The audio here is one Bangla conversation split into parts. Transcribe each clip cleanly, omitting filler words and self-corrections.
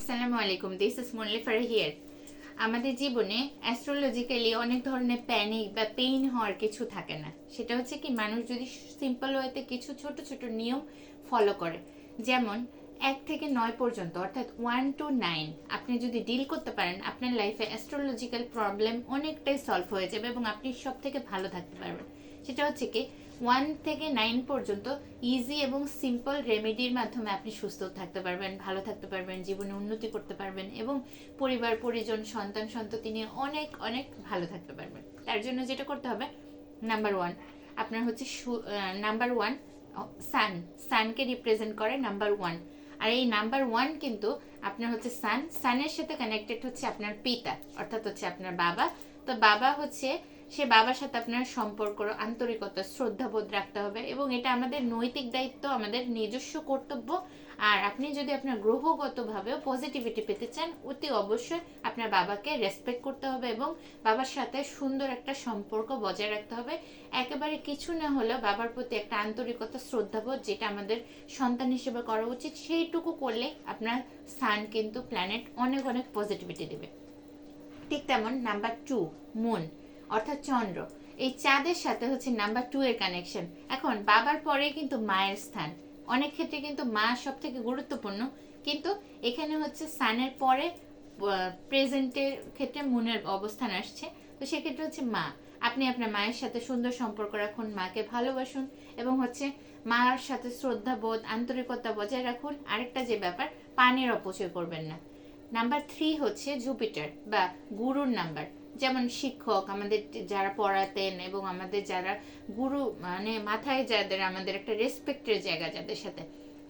আসসালামু আলাইকুম, দিস ইজ মুনলিফার হিয়ার। আমাদের জীবনে অ্যাস্ট্রোলজিক্যালি অনেক ধরনের প্যানিক বা পেইন হওয়ার কিছু থাকে না। সেটা হচ্ছে কি, মানুষ যদি সিম্পল ওয়েতে কিছু ছোট ছোট নিয়ম ফলো করে, যেমন 1 থেকে 9 পর্যন্ত, অর্থাৎ 1 to 9 আপনি যদি ডিল করতে পারেন, আপনার লাইফে অ্যাস্ট্রোলজিক্যাল প্রবলেম অনেকটাই সলভ হয়ে যাবে এবং আপনি সব থেকে ভালো থাকতে পারবেন। সেটা হচ্ছে কি, 1 থেকে 9 পর্যন্ত ইজি এবং সিম্পল রেমেডির মাধ্যমে আপনি সুস্থ থাকতে পারবেন, ভালো থাকতে পারবেন, জীবনে উন্নতি করতে পারবেন এবং পরিবার পরিজন সন্তান সন্ততি নিয়ে অনেক অনেক ভালো থাকতে পারবেন। তার জন্য যেটা করতে হবে, নাম্বার 1 আপনার হচ্ছে নাম্বার 1 সানকে রিপ্রেজেন্ট করে নাম্বার 1। আর এই নাম্বার 1 কিন্তু আপনার হচ্ছে সানের সাথে কানেক্টেড হচ্ছে আপনার পিতা, অর্থাৎ হচ্ছে আপনার বাবা। তো বাবা হচ্ছে, সে বাবার সাথে আপনার সম্পর্ক, আন্তরিকতা, শ্রদ্ধাবোধ রাখতে হবে এবং এটা আমাদের নৈতিক দায়িত্ব, আমাদের নিজস্ব কর্তব্য। আর আপনি যদি আপনার গ্রহগতভাবেও পজিটিভিটি পেতে চান, অতি অবশ্যই আপনার বাবাকে রেসপেক্ট করতে হবে এবং বাবার সাথে সুন্দর একটা সম্পর্ক বজায় রাখতে হবে। একেবারে কিছু না হলেও বাবার প্রতি একটা আন্তরিকতা, শ্রদ্ধাবোধ, যেটা আমাদের সন্তান হিসেবে করা উচিত, সেইটুকু করলে আপনার সান কিন্তু প্ল্যানেট অনেক অনেক পজিটিভিটি দেবে। ঠিক তেমন নাম্বার 2 মুন, অর্থাৎ চন্দ্র, এই চাঁদের সাথে হচ্ছে নাম্বার 2 এর কানেকশন। এখন বাবার পরে কিন্তু মায়ের স্থান, অনেক ক্ষেত্রে কিন্তু মা সব থেকে গুরুত্বপূর্ণ, কিন্তু এখানে হচ্ছে সানের পরে প্রেজেন্টের ক্ষেত্রে মুনের অবস্থান আসছে। তো সেক্ষেত্রে হচ্ছে মা, আপনি আপনার মায়ের সাথে সুন্দর সম্পর্ক রাখুন, মাকে ভালোবাসুন এবং হচ্ছে মার সাথে শ্রদ্ধাবোধ, আন্তরিকতা বজায় রাখুন। আরেকটা যে ব্যাপার, পানির অপচয় করবেন না। নাম্বার 3 হচ্ছে জুপিটার বা গুরুর নাম্বার। যেমন শিক্ষক, আমাদের যারা পড়াতেন এবং আমাদের যারা গুরু, মানে মাথায় যাদের আমাদের একটা রেসপেক্টের জায়গা, যাদের সাথে,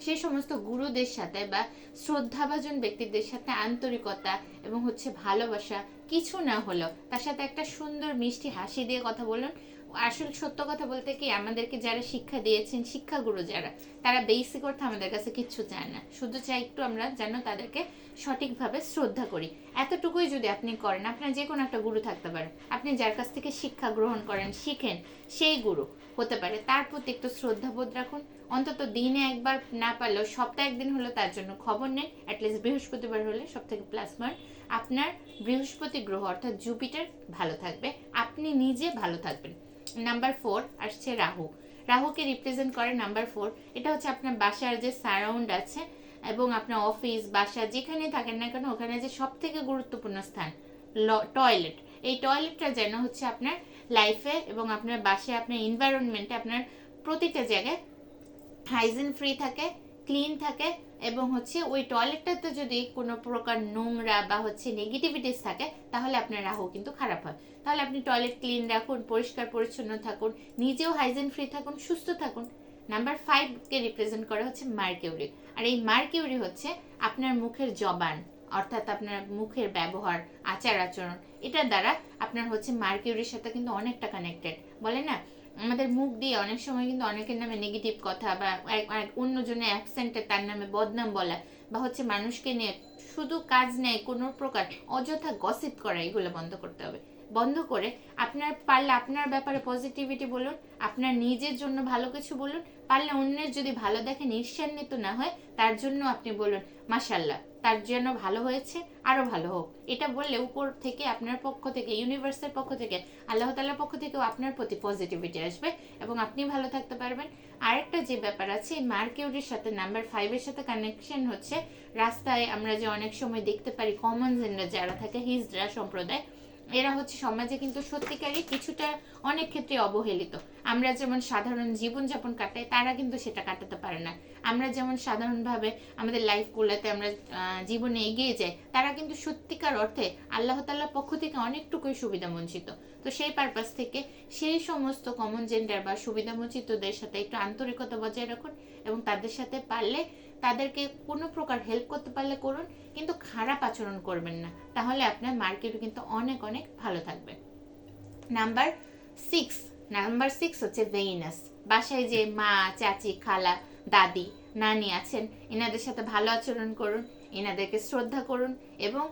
সেই সমস্ত গুরুদের সাথে বা শ্রদ্ধাভাজন ব্যক্তিদের সাথে আন্তরিকতা এবং হচ্ছে ভালোবাসা, কিছু না হলেও তার সাথে একটা সুন্দর মিষ্টি হাসি দিয়ে কথা বলুন। আসল সত্য কথা বলতে কি, আমাদেরকে যারা শিক্ষা দিয়েছেন, শিক্ষাগুরু যারা, তারা বেসিক অর্থে আমাদের কাছে কিচ্ছু চায় না, শুধু চাই একটু আমরা যেন তাদেরকে সঠিকভাবে শ্রদ্ধা করি। এতটুকুই যদি আপনি করেন, আপনার যে কোনো একটা গুরু থাকতে পারে, আপনি যার কাছ থেকে শিক্ষা গ্রহণ করেন, শিখেন, সেই গুরু হতে পারে, তার প্রতি একটু শ্রদ্ধাবোধ রাখুন। অন্তত দিনে একবার না পারলেও সপ্তাহে একদিন হলো তার জন্য খবর নেন, অ্যাটলিস্ট বৃহস্পতিবার হলে সব থেকে প্লাস পয়েন্ট। আপনার বৃহস্পতি গ্রহ অর্থাৎ জুপিটার ভালো থাকবে, আপনি নিজে ভালো থাকবেন। নাম্বার 4 আসছে রাহু। রাহুকে রিপ্রেজেন্ট করে নাম্বার 4। এটা হচ্ছে আপনার বাসার যে সারাউন্ড আছে এবং আপনার অফিস, বাসা, যেখানে থাকেন না কেন, ওখানে যে সব থেকে গুরুত্বপূর্ণ স্থান, টয়লেট, এই টয়লেটটা যেন হচ্ছে আপনার লাইফে এবং আপনার বাসায়, আপনার এনভায়রনমেন্টে, আপনার প্রতিটা জায়গায় হাইজিন ফ্রি থাকে, ক্লিন থাকে এবং হচ্ছে ওই টয়লেটটাতে যদি কোনো প্রকার নোংরা বা হচ্ছে নেগেটিভিটিস থাকে, তাহলে আপনার রাহু কিন্তু খারাপ হয়। তাহলে আপনি টয়লেট ক্লিন রাখুন, পরিষ্কার পরিচ্ছন্ন থাকুন, নিজেও হাইজিন ফ্রি থাকুন, সুস্থ থাকুন। নাম্বার 5 কে রিপ্রেজেন্ট করা হচ্ছে মার্কিউরি। আর এই মার্কিউরি হচ্ছে আপনার মুখের জবান, অর্থাৎ আপনার মুখের ব্যবহার, আচার আচরণ, এটার দ্বারা আপনার হচ্ছে মার্কিউরির সাথে কিন্তু অনেকটা কানেক্টেড। বলে না, আমাদের মুখ দিয়ে অনেক সময় কিন্তু অনেকের নামে নেগেটিভ কথা বা অন্যজনের অ্যাবসেন্টে তার নামে বদনাম বলা বা হচ্ছে মানুষকে নিয়ে শুধু কাজ নেই কোনো প্রকার অযথা গসিপ করা, এগুলো বন্ধ করতে হবে। বন্ধ করে আপনার পারলে আপনার ব্যাপারে পজিটিভিটি বলুন, আপনার নিজের জন্য ভালো কিছু বলুন, পারলে অন্যের যদি ভালো দেখেন, ঈর্ষান্বিত না হয়, তার জন্য আপনি বলুন মাশাল্লাহ, তার জন্য ভালো হয়েছে, আরো ভালো হোক। এটা বললে উপর থেকে, আপনার পক্ষ থেকে, ইউনিভার্সের পক্ষ থেকে, আল্লাহ তাআলার পক্ষ থেকেও আপনার প্রতি পজিটিভিটি আসবে এবং আপনি ভালো থাকতে পারবেন। আরেকটা যে ব্যাপার আছে, মার্কিউরির সাথে নাম্বার 5 এর সাথে কানেকশন হচ্ছে, রাস্তায় আমরা যে অনেক সময় দেখতে পারি কমন জেন্ডার যারা থাকে, হিজড়া সম্প্রদায়, এরা হচ্ছে সমাজে কিন্তু সত্যিকারই কিছুটা অনেক ক্ষেত্রে অবহেলিত। আমরা যেমন সাধারণ জীবনযাপন কাটাই, তারা কিন্তু সেটা কাটাতে পারে না। আমরা যেমন সাধারণভাবে আমাদের লাইফগুলোতে আমরা জীবনে এগিয়ে যাই, তারা কিন্তু সত্যিকার অর্থে আল্লাহ তাআলার পক্ষ থেকে অনেকটুকুই সুবিধা বঞ্চিত। তো সেই পারপাস থেকে সেই সমস্ত কমন জেন্ডার বা সুবিধা বঞ্চিতদের সাথে একটু আন্তরিকতা বজায় রাখুন এবং তাদের সাথে পারলে, তাদেরকে কোনো প্রকার হেল্প করতে পারলে করুন, কিন্তু খারাপ আচরণ করবেন না, তাহলে আপনার মার্কেট কিন্তু অনেক অনেক ভালো থাকবে। নাম্বার 6 হচ্ছে ভেইনাস। বাসায় যে মা, চাচি, খালা, দাদি, নানি আছেন, এনাদের সাথে ভালো আচরণ করুন, এনাদেরকে শ্রদ্ধা করুন এবং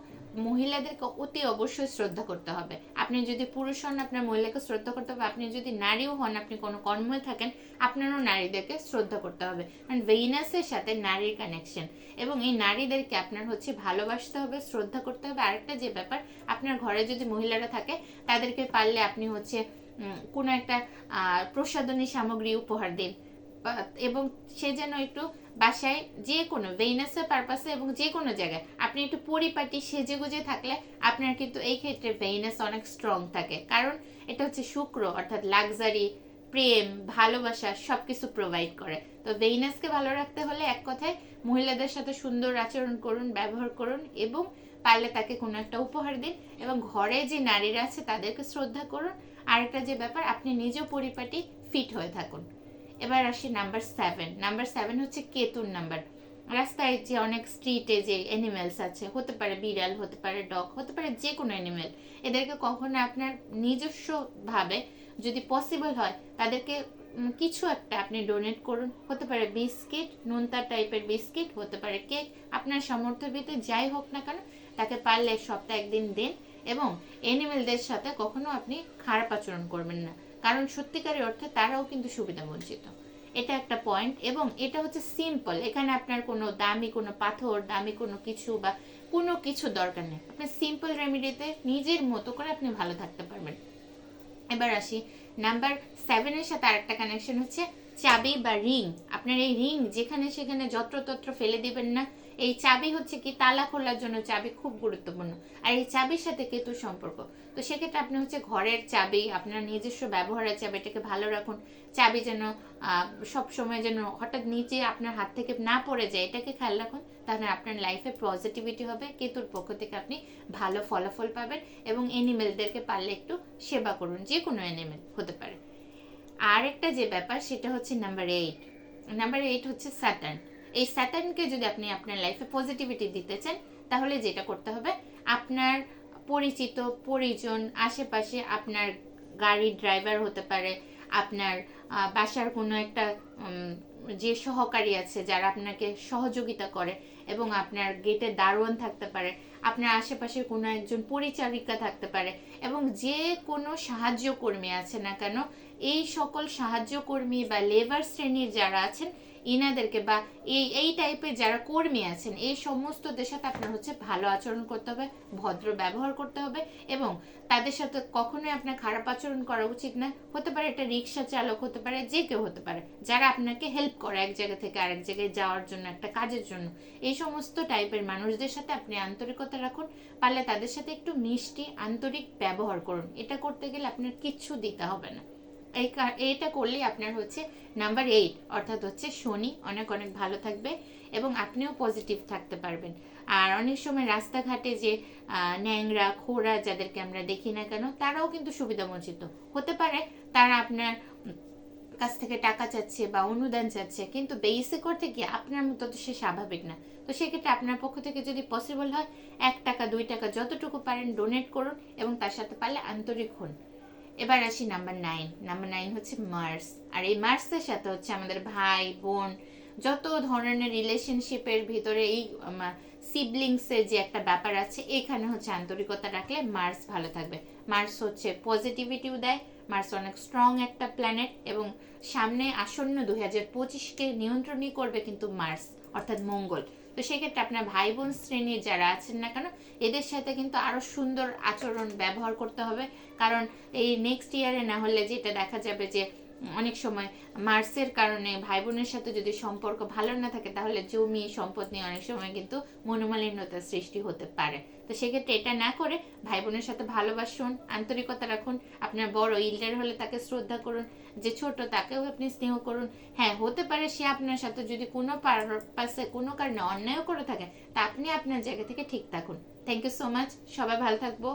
মহিলাদেরকে অতি অবশ্যই শ্রদ্ধা করতে হবে। আপনি যদি পুরুষ হন আপনার মহিলাকে শ্রদ্ধা করতে হবে, আপনি যদি নারীও হন, আপনি কোনো কর্মে থাকেন, আপনারও নারীদেরকে শ্রদ্ধা করতে হবে। কারণ ভেনাসের সাথে নারীর কানেকশন, এবং এই নারীদেরকে আপনার হচ্ছে ভালোবাসতে হবে, শ্রদ্ধা করতে হবে। আরেকটা যে ব্যাপার, আপনার ঘরে যদি মহিলারা থাকে তাদেরকে পারলে আপনি হচ্ছে কোনো একটা প্রসাধনী সামগ্রী উপহার দিন, এবং সে যেন একটু বাসায় যে কোনো ভেনাসের পারপাসে এবং যে কোনো জায়গায় আপনি একটু পরিপাটি সেজে গুজে থাকলে আপনার কিন্তু এই ক্ষেত্রে ভেনাস অনেক স্ট্রং থাকে। কারণ এটা হচ্ছে শুক্র, অর্থাৎ লাক্সারি, প্রেম, ভালোবাসা সবকিছু প্রোভাইড করে। তো ভেনাসকে ভালো রাখতে হলে এক কথায় মহিলাদের সাথে সুন্দর আচরণ করুন, ব্যবহার করুন, এবং পারলে তাকে কোনো একটা উপহার দিন, এবং ঘরে যে নারীরা আছে তাদেরকে শ্রদ্ধা করুন। আরেকটা যে ব্যাপার, আপনি নিজেও পরিপাটি ফিট হয়ে থাকুন। এবার আসি নাম্বার 7। নাম্বার 7 হচ্ছে কেতুর নাম্বার। রাস্তায় যে অনেক স্ট্রিটে যে অ্যানিমেলস আছে, হতে পারে বিড়াল, হতে পারে ডগ, হতে পারে যে কোনো অ্যানিমেল, এদেরকে কখনো আপনার নিজস্ব ভাবে যদি পসিবল হয় তাদেরকে কিছু একটা আপনি ডোনেট করুন। হতে পারে বিস্কিট, নোনতা টাইপের বিস্কিট, হতে পারে কেক, আপনার সামর্থ্যের ভিতরে যাই হোক না কেন তাকে পারলে সপ্তাহে একদিন দিন। এবং অ্যানিমেলদের সাথে কখনো আপনি খারাপ আচরণ করবেন না, কারণ সত্যিকারের অর্থে তারাও কিন্তু সুবিধা বঞ্চিত। এটা একটা পয়েন্ট, এবং এটা হচ্ছে সিম্পল। এখানে আপনার কোনো দামি কোনো পাথর, দামি কোনো কিছু বা কোনো কিছু দরকার নেই। আপনি সিম্পল রেমেডিতে নিজের মতো করে আপনি ভালো থাকতে পারবেন। এবার আসি নাম্বার 7-এর সাথে আরেকটা কানেকশন হচ্ছে চাবি বা রিং। আপনার এই রিং যেখানে সেখানে যত্রতত্র ফেলে দিবেন না। এই চাবি হচ্ছে কি, তালা খোলার জন্য চাবি খুব গুরুত্বপূর্ণ, আর এই চাবির সাথে কেতুর সম্পর্ক। তো সেক্ষেত্রে আপনি হচ্ছে ঘরের চাবি, আপনার নিজস্ব ব্যবহারের চাবি, এটাকে ভালো রাখুন। চাবি যেন সব সময় যেন হঠাৎ নিচে আপনার হাত থেকে না পড়ে যায়, এটাকে খেয়াল রাখুন। তাহলে আপনার লাইফে পজিটিভিটি হবে, কেতুর পক্ষ থেকে আপনি ভালো ফলাফল পাবেন। এবং এনিমেলদেরকে পারলে একটু সেবা করুন, যে কোনো এনিমেল হতে পারে। আর একটা যে ব্যাপার সেটা হচ্ছে নাম্বার 8। নাম্বার 8 হচ্ছে স্যাটার্ন। এই স্যাটার্নকে যদি আপনি আপনার লাইফে পজিটিভিটি দিতে চান, তাহলে যেটা করতে হবে, আপনার পরিচিত পরিজন, আশেপাশে আপনার গাড়ির ড্রাইভার হতে পারে, আপনার বাসার কোনো একটা যে সহকারী আছে যারা আপনাকে সহযোগিতা করে, এবং আপনার গেটে দারোয়ান থাকতে পারে, আপনার আশেপাশে কোনো একজন পরিচারিকা থাকতে পারে, এবং যে কোনো সাহায্যকর্মী আছে না কেন, এই সকল সাহায্যকর্মী বা লেবার শ্রেণীর যারা আছেন ইনাদেরকে, বা এই টাইপের যারা কর্মী আছেন, এই সমস্তদের সাথে আপনার হচ্ছে ভালো আচরণ করতে হবে, ভদ্র ব্যবহার করতে হবে, এবং তাদের সাথে কখনোই আপনার খারাপ আচরণ করা উচিত না। হতে পারে এটা রিক্সা চালক, হতে পারে যে কেউ হতে পারে, যারা আপনাকে হেল্প করে এক জায়গা থেকে আরেক জায়গায় যাওয়ার জন্য, একটা কাজের জন্য। এই সমস্ত টাইপের মানুষদের সাথে আপনি আন্তরিকতা রাখুন, পারলে তাদের সাথে একটু মিষ্টি আন্তরিক ব্যবহার করুন। এটা করতে গেলে আপনার কিচ্ছু দিতে হবে না। এইটা করলে আপনার হচ্ছে নাম্বার 8, অর্থাৎ হচ্ছে শনি অনেক অনেক ভালো থাকবে, এবং আপনিও পজিটিভ থাকতে পারবেন। আর অনেক সময় রাস্তাঘাটে যে ন্যাংরা খোড়া যাদেরকে আমরা দেখি না কেন, তারাও কিন্তু সুবিধা বঞ্চিত হতে পারে। তারা আপনার কাছ থেকে টাকা চাচ্ছে বা অনুদান চাচ্ছে, কিন্তু বেসিক করতে গিয়ে আপনার মতো তো সে স্বাভাবিক না। তো সেক্ষেত্রে আপনার পক্ষ থেকে যদি পসিবল হয় 1 টাকা 2 টাকা যতটুকু পারেন ডোনেট করুন, এবং তার সাথে পারলে আন্তরিক হন। এবার আসি নাম্বার 9। নাম্বার 9 হচ্ছে মার্স। আর এই মার্সের সাথে হচ্ছে আমাদের ভাই বোন, যত ধরনের রিলেশনশিপের ভিতরে এই সিবলিংসের যে একটা ব্যাপার আছে, এখানে হচ্ছে আন্তরিকতা রাখলে মার্স ভালো থাকবে। মার্স হচ্ছে পজিটিভিটিও দেয়, মার্স অনেক স্ট্রং একটা প্ল্যানেট, এবং সামনে আসন্ন 2025-কে নিয়ন্ত্রণই করবে কিন্তু মার্স, অর্থাৎ মঙ্গল। তো সেক্ষেত্রে আপনার ভাই বোন শ্রেণীর যারা আছেন না কেন, এদের সাথে কিন্তু আরো সুন্দর আচরণ ব্যবহার করতে হবে। কারণ এই নেক্সট ইয়ারে না হলে যেটা দেখা যাবে যে অনেক সময় মার্সের কারণে ভাই বোনের সাথে যদি সম্পর্ক ভালো না থাকে, তাহলে জমি সম্পদ নিয়ে অনেক সময় কিন্তু মনোমালিন্যতার সৃষ্টি হতে পারে। তো সেক্ষেত্রে এটা না করে ভাই বোনের সাথে ভালোবাসুন, আন্তরিকতা রাখুন। আপনার বড় ইল্ডার হলে তাকে শ্রদ্ধা করুন, যে ছোট তাকেও আপনি স্নেহ করুন। হ্যাঁ, হতে পারে সে আপনার সাথে যদি কোনো পারপাসে কোনো কারণে অন্যায় করে থাকে, তা আপনি আপনার জায়গা থেকে ঠিক থাকুন। থ্যাংক ইউ সো মাচ, সবাই ভালো থাকবো।